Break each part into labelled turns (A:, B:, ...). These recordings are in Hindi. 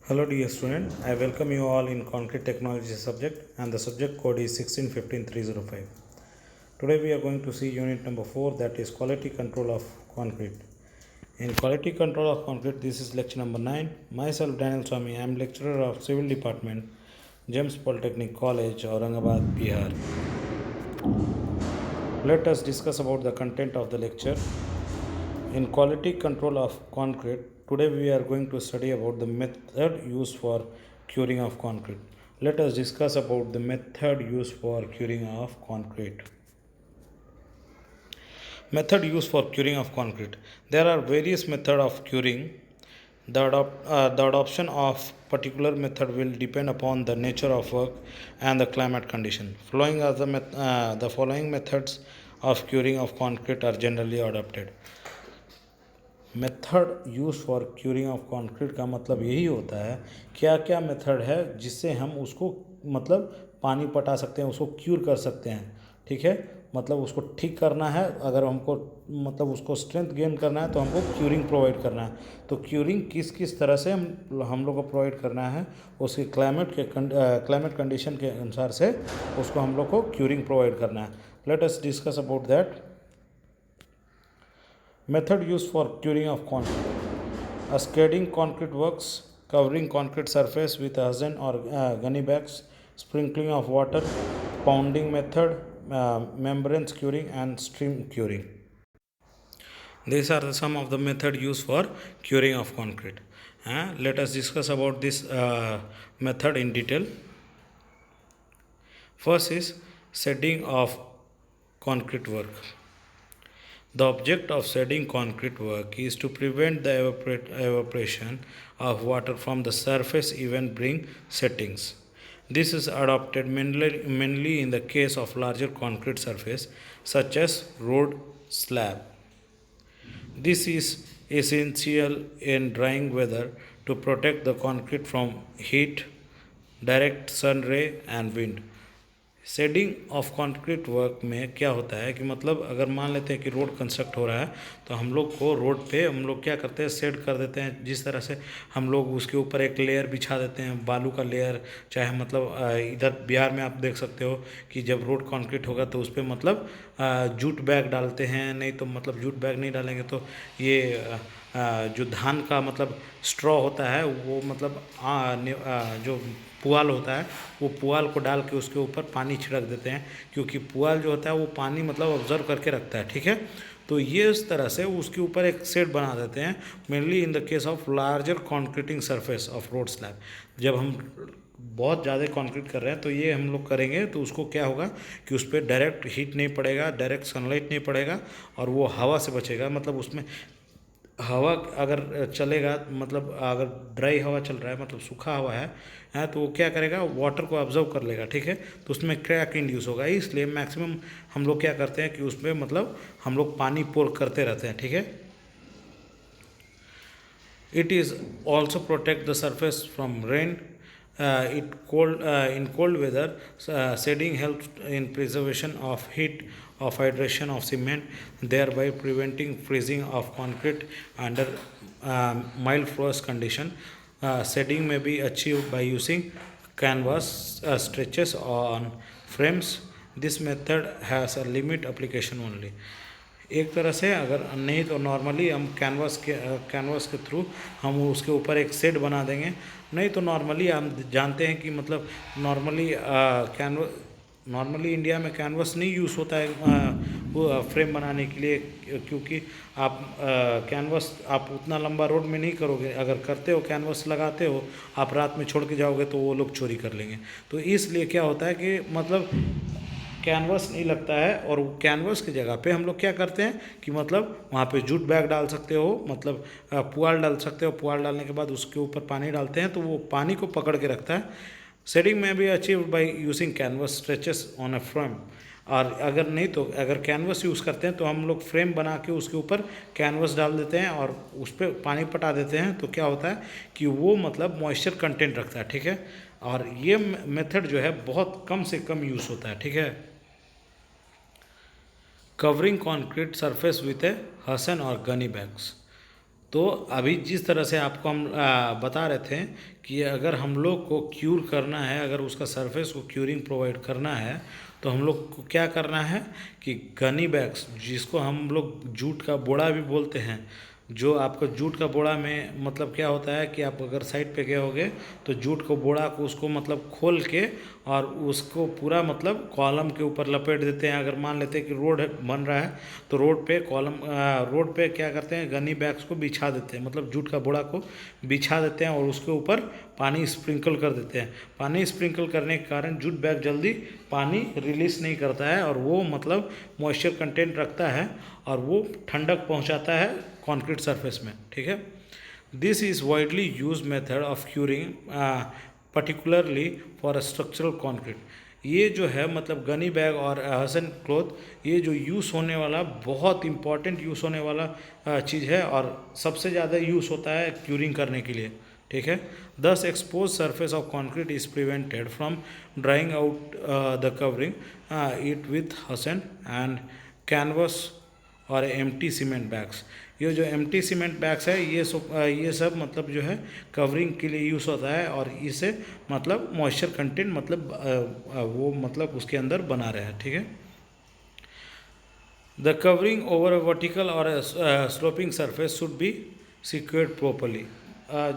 A: Hello dear student, I welcome you all in concrete technology subject and the subject code is 1615305. Today we are going to see unit number 4, that is quality control of concrete. In quality control of concrete, this is lecture number 9. Myself Daniel Swami, I am lecturer of civil department, James Polytechnic College, Aurangabad, Bihar. Let us discuss about the content of the lecture. In quality control of concrete, today we are going to study about the method used for curing of concrete. Let us discuss about the method used for curing of concrete. Method used for curing of concrete. There are various methods of curing. The adoption of particular method will depend upon the nature of work and the climate condition. The following methods of curing of concrete are generally adopted. Method use for curing of concrete का मतलब यही होता है क्या क्या मेथड है जिससे हम उसको मतलब पानी पटा सकते हैं, उसको क्यूर कर सकते हैं. ठीक है, मतलब उसको ठीक करना है. अगर हमको मतलब उसको स्ट्रेंथ गेन करना है तो हमको क्यूरिंग प्रोवाइड करना है. तो क्यूरिंग किस किस तरह से हम लोग को प्रोवाइड करना है, उसके क्लाइमेट कंडीशन के अनुसार से उसको हम लोग को क्यूरिंग प्रोवाइड करना है. Let us discuss about that. Method used for curing of concrete. A scading concrete works, covering concrete surface with hosен or gunny bags, sprinkling of water, pounding method, membrane curing and stream curing. These are some of the method used for curing of concrete. Let us discuss about this method in detail. First is shedding of concrete work. The object of shedding concrete work is to prevent the evaporation of water from the surface, even bring settings. This is adopted mainly in the case of larger concrete surface such as road slab. This is essential in drying weather to protect the concrete from heat, direct sun ray and wind. Shedding of concrete work में क्या होता है कि मतलब अगर मान लेते हैं कि रोड कंस्ट्रक्ट हो रहा है तो हम लोग को रोड पे हम लोग क्या करते हैं, शेड कर देते हैं. जिस तरह से हम लोग उसके ऊपर एक लेयर बिछा देते हैं, बालू का लेयर. चाहे मतलब इधर बिहार में आप देख सकते हो कि जब रोड कंक्रीट होगा तो उस पर मतलब जूट बैग डालते हैं. नहीं तो मतलब जूट बैग नहीं डालेंगे तो ये जो धान का मतलब स्ट्रॉ होता है वो मतलब जो पुआल होता है वो पुआल को डाल के उसके ऊपर पानी छिड़क देते हैं, क्योंकि पुआल जो होता है वो पानी मतलब ऑब्जर्व करके रखता है. ठीक है, तो ये इस तरह से उसके ऊपर एक शेड बना देते हैं, mainly in the case of larger concreting surface of road slab. जब हम बहुत ज़्यादा कंक्रीट कर रहे हैं तो ये हम लोग करेंगे तो उसको क्या होगा कि उस पर डायरेक्ट हीट नहीं पड़ेगा, डायरेक्ट सनलाइट नहीं पड़ेगा और वो हवा से बचेगा. मतलब उसमें हवा अगर चलेगा, मतलब अगर ड्राई हवा चल रहा है मतलब सूखा हवा है तो वो क्या करेगा, वाटर को ऑब्जर्व कर लेगा. ठीक है, तो उसमें क्रैक इंड्यूस होगा. इसलिए मैक्सिमम हम लोग क्या करते हैं कि उसमें मतलब हम लोग पानी पोर करते रहते हैं. ठीक है, it is also protect the surface from rain. In cold weather, shading helps in preservation of heat, of hydration of cement, thereby preventing freezing of concrete under mild frost condition. Shading may be achieved by using canvas stretches on frames. This method has a limit application only. एक तरह से अगर नहीं तो नॉर्मली हम कैनवास के थ्रू हम उसके ऊपर एक शेड बना देंगे. नहीं तो नॉर्मली हम जानते हैं कि मतलब नॉर्मली इंडिया में कैनवास नहीं यूज़ होता है वो फ्रेम बनाने के लिए, क्योंकि आप कैनवास आप उतना लंबा रोड में नहीं करोगे. अगर करते हो कैनवास लगाते हो, आप रात में छोड़ के जाओगे तो वो लोग चोरी कर लेंगे. तो इसलिए क्या होता है कि मतलब कैनवास नहीं लगता है और कैनवास की जगह पे हम लोग क्या करते हैं कि मतलब वहाँ पे जूट बैग डाल सकते हो, मतलब पुआल डाल सकते हो. पुआल डालने के बाद उसके ऊपर पानी डालते हैं तो वो पानी को पकड़ के रखता है. शेडिंग में भी achieved by using canvas stretches on a frame. और अगर नहीं तो अगर कैनवास यूज़ करते हैं तो हम लोग फ्रेम बना के उसके ऊपर कैनवास डाल देते हैं और उस पर पानी पटा देते हैं. तो क्या होता है कि वो मतलब मॉइस्चर कंटेंट रखता है. ठीक है, और ये मेथड जो है बहुत कम से कम यूज़ होता है. ठीक है, covering concrete surface with a hosен or gunny bags. तो अभी जिस तरह से आपको हम बता रहे थे कि अगर हम लोग को क्यूर करना है, अगर उसका सरफेस को क्यूरिंग प्रोवाइड करना है, तो हम लोग को क्या करना है कि गनी बैग्स, जिसको हम लोग जूट का बोड़ा भी बोलते हैं, जो आपका जूट का बोड़ा में मतलब क्या होता है कि आप अगर साइड पे गए होगे तो जूट को बोड़ा को उसको मतलब खोल के और उसको पूरा मतलब कॉलम के ऊपर लपेट देते हैं। अगर मान लेते हैं कि रोड बन रहा है तो रोड पे क्या करते हैं, गनी बैग्स को बिछा देते हैं, मतलब जूट का बोड़ा को बिछा देते हैं और उसके ऊपर पानी स्प्रिंकल कर देते हैं। पानी स्प्रिंकल करने के कारण जूट बैग जल्दी पानी रिलीज नहीं करता है और वो मतलब मॉइस्चर कंटेंट रखता है और वो ठंडक पहुंचाता है कंक्रीट सरफेस में। ठीक है, this is widely use method of curing particularly for structural concrete. ये जो है मतलब गनी बैग और हसन क्लॉथ, ये जो यूज़ होने वाला बहुत इंपॉर्टेंट यूज़ होने वाला चीज़ है और सबसे ज़्यादा यूज़ होता है क्यूरिंग करने के लिए। ठीक है, this expose surface of concrete is prevented from drying out the covering it with hessian and canvas or empty cement bags. ये जो एम्प्टी सीमेंट बैग्स है ये सब मतलब जो है कवरिंग के लिए यूज़ होता है और इसे मतलब मॉइस्चर कंटेंट मतलब वो मतलब उसके अंदर बना रहे हैं। ठीक है, the covering over a vertical और sloping surface should be secured properly.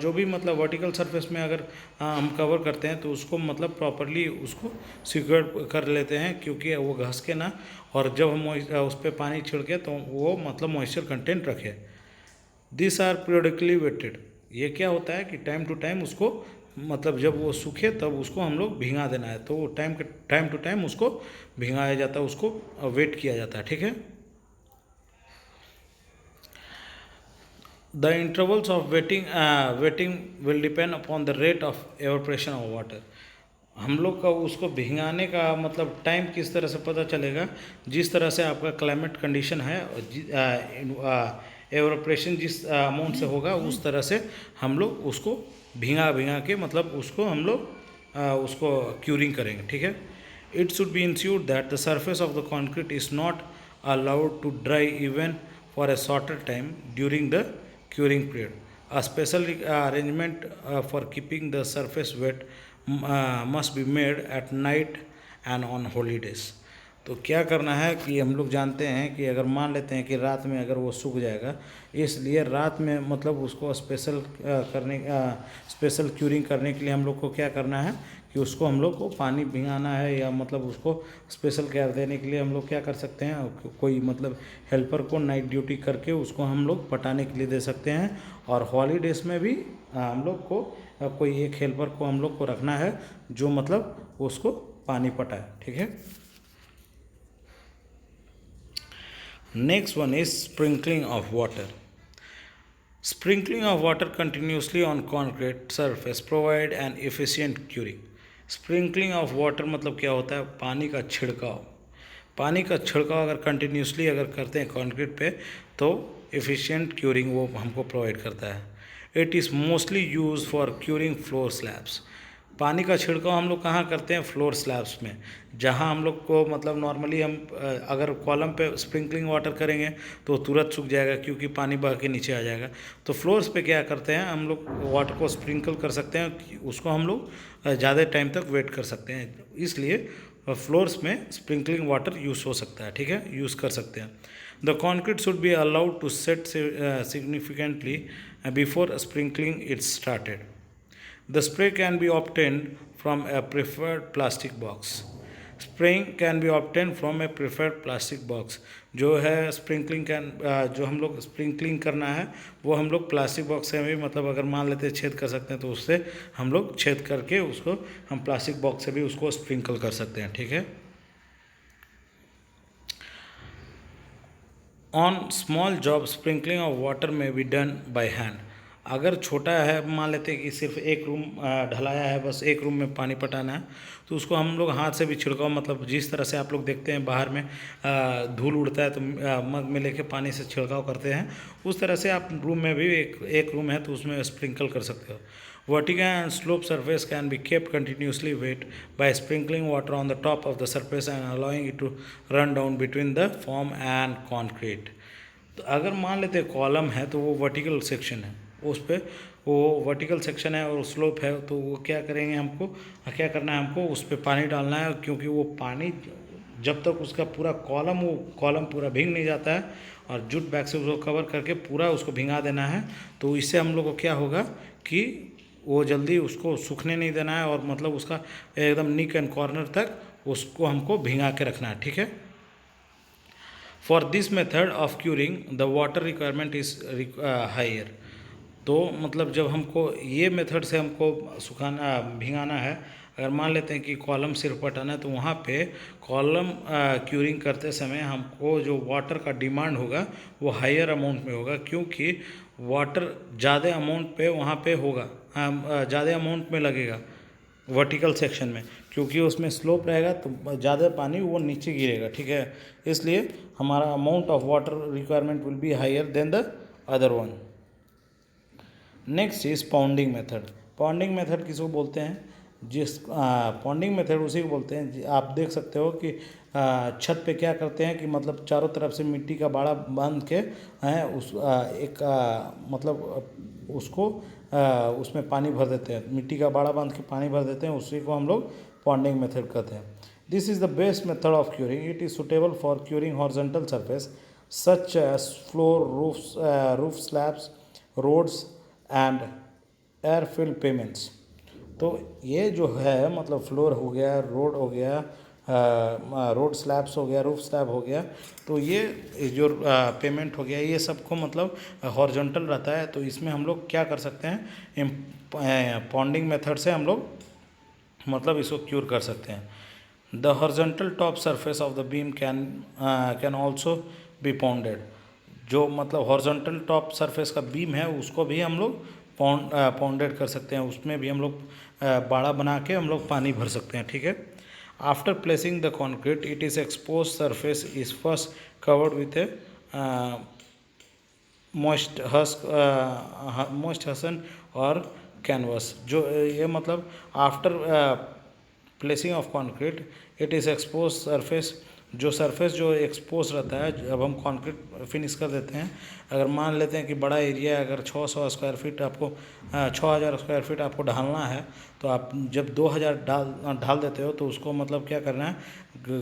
A: जो भी मतलब वर्टिकल सरफेस में अगर हम कवर करते हैं तो उसको मतलब प्रॉपरली उसको सिक्योर कर लेते हैं, क्योंकि वो घस के ना, और जब हम उस पर पानी छिड़के तो वो मतलब मॉइस्चर कंटेंट रखे। This are periodically wetted. ये क्या होता है कि टाइम टू टाइम उसको मतलब जब वो सूखे तब उसको हम लोग भिगा देना है, तो वो टाइम टू टाइम उसको भिगाया जाता है, उसको वेट किया जाता है। ठीक है, the intervals of wetting will depend upon the rate of evaporation of water। हम लोग का उसको भिगाने का मतलब टाइम किस तरह से पता चलेगा, जिस तरह से आपका क्लाइमेट कंडीशन है, एवोप्रेशन जिस अमाउंट से होगा उस तरह से हम लोग उसको भिगा भिगा के मतलब उसको हम लोग उसको क्यूरिंग करेंगे। ठीक है, it should be ensure that the surface of the concrete is not allowed to dry even for a shorter time during the curing period. A special arrangement for keeping the surface wet must be made at night and on holidays। तो क्या करना है कि हम लोग जानते हैं कि अगर मान लेते हैं कि रात में अगर वो सूख जाएगा, इसलिए रात में मतलब उसको स्पेशल क्यूरिंग करने के लिए हम लोग को क्या करना है कि उसको हम लोग को पानी भिगाना है, या मतलब उसको स्पेशल केयर देने के लिए हम लोग क्या कर सकते हैं, कोई मतलब हेल्पर को नाइट ड्यूटी करके उसको हम लोग पटाने के लिए दे सकते हैं। और हॉलीडेज में भी हम लोग को कोई एक हेल्पर को हम लोग को रखना है जो मतलब उसको पानी पटाए। ठीक है, next one is sprinkling of water। Sprinkling of water continuously on concrete surface provide an efficient curing। Sprinkling of water मतलब क्या होता है, पानी का छिड़काव। पानी का छिड़काव अगर कंटिन्यूसली अगर करते हैं कंक्रीट पे तो एफिशिएंट क्यूरिंग वो हमको प्रोवाइड करता है। It is mostly use for curing floor slabs. पानी का छिड़काव हम लोग कहाँ करते हैं, फ्लोर स्लैब्स में, जहाँ हम लोग को मतलब नॉर्मली हम अगर कॉलम पे स्प्रिंकलिंग वाटर करेंगे तो तुरंत सूख जाएगा क्योंकि पानी बह के नीचे आ जाएगा। तो फ्लोर्स पे क्या करते हैं हम लोग, वाटर को स्प्रिंकल कर सकते हैं, उसको हम लोग ज़्यादा टाइम तक वेट कर सकते हैं, इसलिए फ्लोर्स में स्प्रिंकलिंग वाटर यूज़ हो सकता है। ठीक है, यूज़ कर सकते हैं। The concrete should be allowed to set significantly before sprinkling it's started. The spray can be obtained from a preferred plastic box। Spraying can be obtained from a preferred plastic box। जो है स्प्रिंकलिंग कैन जो हम लोग स्प्रिंकलिंग करना है वो हम लोग प्लास्टिक बॉक्स से भी मतलब अगर मान लेते हैं छेद कर सकते हैं तो उससे हम लोग छेद करके उसको हम प्लास्टिक बॉक्स से भी उसको स्प्रिंकल कर सकते हैं। ठीक है, on small job sprinkling of water में बी डन बाय हैंड। अगर छोटा है, मान लेते हैं कि सिर्फ एक रूम ढलाया है, बस एक रूम में पानी पटाना है, तो उसको हम लोग हाथ से भी छिड़काव मतलब जिस तरह से आप लोग देखते हैं बाहर में धूल उड़ता है तो मग में लेके पानी से छिड़काव करते हैं, उस तरह से आप रूम में भी एक रूम है तो उसमें स्प्रिंकल कर सकते हो। Vertical and slope surface can be kept continuously wet by sprinkling water on the top of the surface and allowing it to run down between the foam and concrete। तो अगर मान लेते हैं कॉलम है तो वो वर्टिकल सेक्शन है, उस पर वो वर्टिकल सेक्शन है और स्लोप है, तो वो क्या करेंगे, हमको क्या करना है, हमको उस पर पानी डालना है, क्योंकि वो पानी जब तक उसका पूरा वो कॉलम पूरा भीग नहीं जाता है, और जूट बैग से उसको कवर करके पूरा उसको भिंगा देना है। तो इससे हम लोग को क्या होगा कि वो जल्दी उसको सूखने नहीं देना है, और मतलब उसका एकदम नीक एंड कॉर्नर तक उसको हमको भिंगा के रखना है, ठीक है। For this method of curing the water requirement is higher. तो मतलब जब हमको ये मेथड से हमको सुखाना भिंगाना है, अगर मान लेते हैं कि कॉलम सिर्फ हटाना है, तो वहाँ पे कॉलम क्यूरिंग करते समय हमको जो वाटर का डिमांड होगा वो हायर अमाउंट में होगा, क्योंकि वाटर ज़्यादा अमाउंट पे वहाँ पे होगा, ज़्यादा अमाउंट में लगेगा वर्टिकल सेक्शन में, क्योंकि उसमें स्लोप रहेगा तो ज़्यादा पानी वो नीचे गिरेगा, ठीक है। इसलिए हमारा amount of water requirement will be higher than the other one. Next is ponding method. Ponding method किसको बोलते हैं, जिस पॉन्डिंग मेथड उसी को बोलते हैं। आप देख सकते हो कि छत पे क्या करते हैं कि मतलब चारों तरफ से मिट्टी का बाड़ा बांध के उस मतलब उसको उसमें पानी भर देते हैं, मिट्टी का बाड़ा बांध के पानी भर देते हैं, उसी को हम लोग पॉन्डिंग मेथड कहते हैं। This is the best method of curing. It is suitable for curing horizontal surface such as floor, roof slabs, roads and airfield pavements. तो ये जो है मतलब फ्लोर हो गया, रोड हो गया, रोड स्लैब्स हो गया, रूफ स्लैब हो गया, तो ये जो पेमेंट हो गया, ये सबको मतलब हॉरिजॉन्टल रहता है। तो इसमें हम लोग क्या कर सकते हैं, पॉन्डिंग मेथड से हम लोग मतलब इसको क्यूर कर सकते हैं। The horizontal top surface of the beam can also be ponded. जो मतलब हॉरिजॉन्टल टॉप सरफेस का बीम है उसको भी हम लोग पॉन्डेड कर सकते हैं, उसमें भी हम लोग बाड़ा बना के हम लोग पानी भर सकते हैं, ठीक है। After placing the concrete it is expose surface is first covered with a moist hessian or canvas. जो ये मतलब after placing of concrete it is expose surface, जो सरफेस जो एक्सपोज रहता है जब हम कंक्रीट फिनिश कर देते हैं। अगर मान लेते हैं कि बड़ा एरिया, अगर 600 स्क्वायर फीट आपको 6000 स्क्वायर फीट आपको ढालना है, तो आप जब 2000 ढाल देते हो तो उसको मतलब क्या करना है,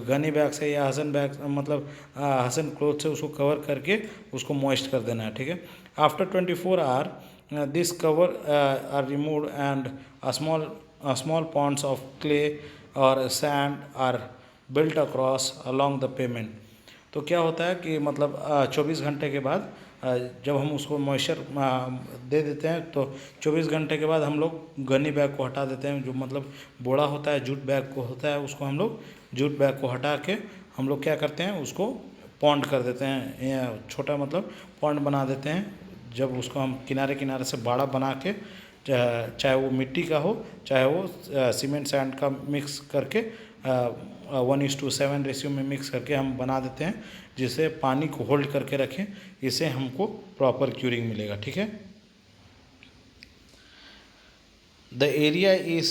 A: गनी बैग से या हसन बैग मतलब हसन क्लोथ से उसको कवर करके उसको मॉइस्ट कर देना है, ठीक है। After 24 hour this cover are removed and small ponds of clay or sand are built across along the pavement। तो क्या होता है कि मतलब 24 घंटे के बाद जब हम उसको मॉइस्चर दे देते हैं, तो 24 घंटे के बाद हम लोग गनी बैग को हटा देते हैं। जो मतलब बोड़ा होता है, जूट बैग को होता है, उसको हम लोग जूट बैग को हटा के हम लोग क्या करते हैं, उसको पॉन्ड कर देते हैं, या छोटा मतलब पॉन्ड बना देते हैं। जब उसको हम किनारे किनारे से बाड़ा बना के, चाहे वो मिट्टी का हो चाहे वो सीमेंट सैंड का मिक्स करके 1:7 रेशियो में मिक्स करके हम बना देते हैं, जिससे पानी को होल्ड करके रखें, इससे हमको प्रॉपर क्यूरिंग मिलेगा, ठीक है। The area is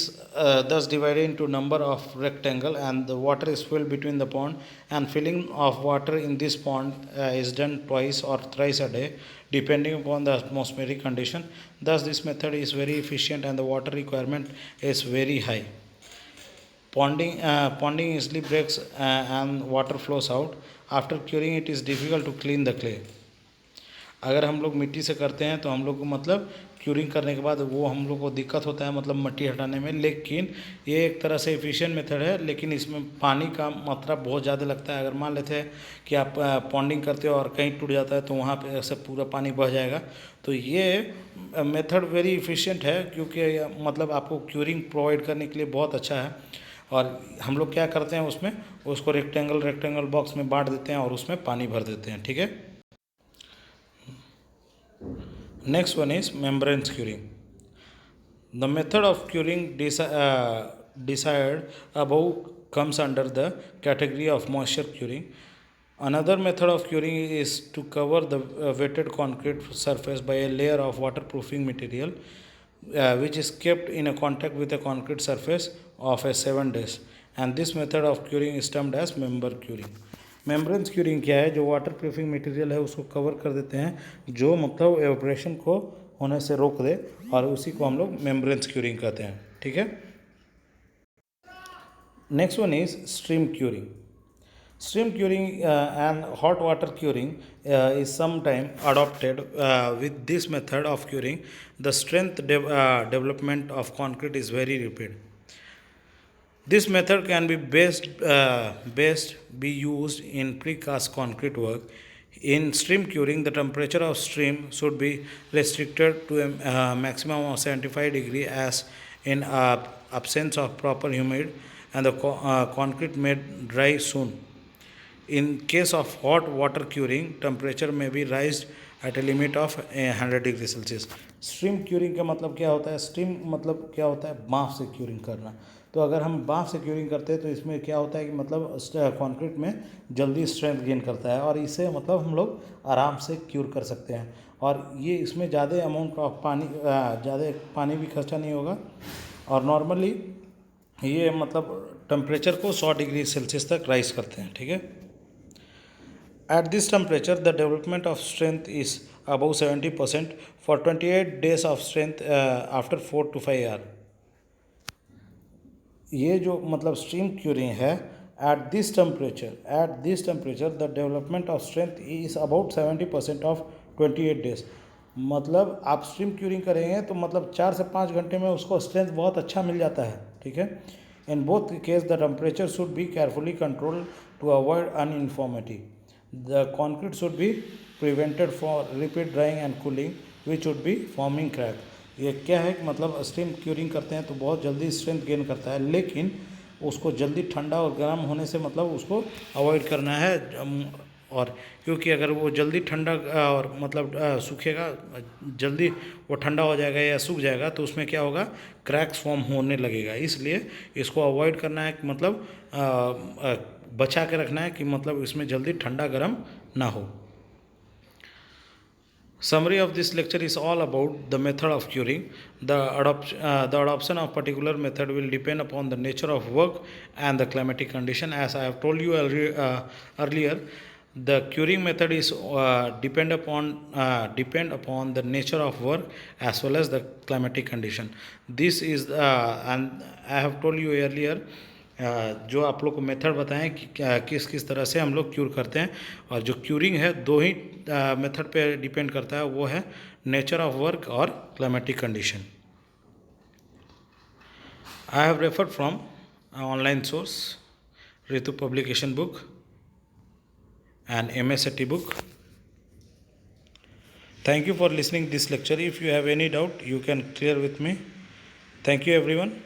A: thus divided into number of rectangle, and the water is filled between the pond, and filling of water in this pond is done twice or thrice a day depending upon the atmospheric condition. Thus this method is very efficient and the water requirement is very high. Ponding easily breaks and water flows out. After curing it is difficult to clean the clay. अगर हम लोग मिट्टी से करते हैं तो हम लोग को मतलब क्यूरिंग करने के बाद वो हम लोग को दिक्कत होता है मतलब मिट्टी हटाने में, लेकिन ये एक तरह से एफिशिएंट मेथड है, लेकिन इसमें पानी का मात्रा बहुत ज़्यादा लगता है। अगर मान लेते हैं कि आप पॉन्डिंग करते हो और कहीं टूट जाता है तो वहाँ पे से पूरा पानी बह जाएगा। तो ये मेथड वेरी इफ़िशियंट है, क्योंकि मतलब आपको क्यूरिंग प्रोवाइड करने के लिए बहुत अच्छा है। और हम लोग क्या करते हैं, उसमें उसको रेक्टेंगल बॉक्स में बांट देते हैं और उसमें पानी भर देते हैं, ठीक है। Next one is membrane curing. The method of curing desired above comes under the category of moisture curing. Another method of curing is to cover the wetted concrete surface by a layer of waterproofing material, which is kept in a contact with a concrete surface of a 7 days. And this method of curing is termed as membrane curing. Membrane curing क्या है, जो वाटर प्रूफिंग मटेरियल है उसको कवर कर देते हैं, जो मतलब एवोपरेशन को होने से रोक दे, और उसी को हम लोग मेम्ब्रेन क्यूरिंग कहते हैं, ठीक है। Next one is stream curing. Stream curing and hot water curing is sometimes adopted. With this method of curing, the strength development of concrete is very rapid. This method can be best be used in precast concrete work. In stream curing, the temperature of stream should be restricted to a maximum of 75 degree, as in absence of proper humid, and the concrete may dry soon. In case of hot water curing, temperature may be raised at a limit of 100 degree Celsius. Stream curing का मतलब क्या होता है? स्ट्रीम मतलब क्या होता है? बाँफ से क्यूरिंग करना. तो अगर हम बाँफ से क्यूरिंग करते हैं तो इसमें क्या होता है कि मतलब कंक्रीट में जल्दी स्ट्रेंथ गेन करता है, और इससे मतलब हम लोग आराम से क्यूर कर सकते हैं. और ये इसमें ज़्यादा अमाउंट ऑफ पानी, ज़्यादा पानी भी खर्चा नहीं होगा, और नॉर्मली ये मतलब टेम्परेचर को 100 डिग्री सेल्सियस तक राइज करते हैं, ठीक है. At this temperature, the development of strength is above 70% for 28 days of strength after 4 to 5 hours. ये जो मतलब स्ट्रीम क्यूरिंग है, at this temperature the development of strength is about 70% of 28 days. मतलब आप स्ट्रीम क्यूरिंग करेंगे तो मतलब 4 से 5 घंटे में उसको स्ट्रेंथ बहुत अच्छा मिल जाता है, ठीक है. In both cases, the temperature should be carefully controlled to avoid uniformity. The concrete should be prevented for repeat drying and cooling, which would be forming crack. ये क्या है कि मतलब स्टीम क्यूरिंग करते हैं तो बहुत जल्दी स्ट्रेंथ गेन करता है, लेकिन उसको जल्दी ठंडा और गर्म होने से मतलब उसको अवॉइड करना है. और क्योंकि अगर वो जल्दी ठंडा और मतलब सूखेगा, जल्दी वो ठंडा हो जाएगा या सूख जाएगा तो उसमें क्या होगा, क्रैक्स फॉर्म होने लगेगा. इसलिए इसको अवॉइड करना है कि मतलब बचा के रखना है कि मतलब इसमें जल्दी ठंडा गर्म ना हो. Summary of this lecture is all about the method of curing. The adoption of particular method will depend upon the nature of work and the climatic condition. As I have told you earlier, the curing method is depend upon the nature of work as well as the climatic condition. This is and I have told you earlier, जो आप लोग को मेथड बताएं कि किस किस तरह से हम लोग क्यूर करते हैं. और जो क्यूरिंग है दो ही मेथड पे डिपेंड करता है, वो है नेचर ऑफ वर्क और climatic condition. I have referred from online source Ritu publication book and MSAT book. Thank you for listening this lecture. If you have any doubt, you can clear with me. Thank you everyone.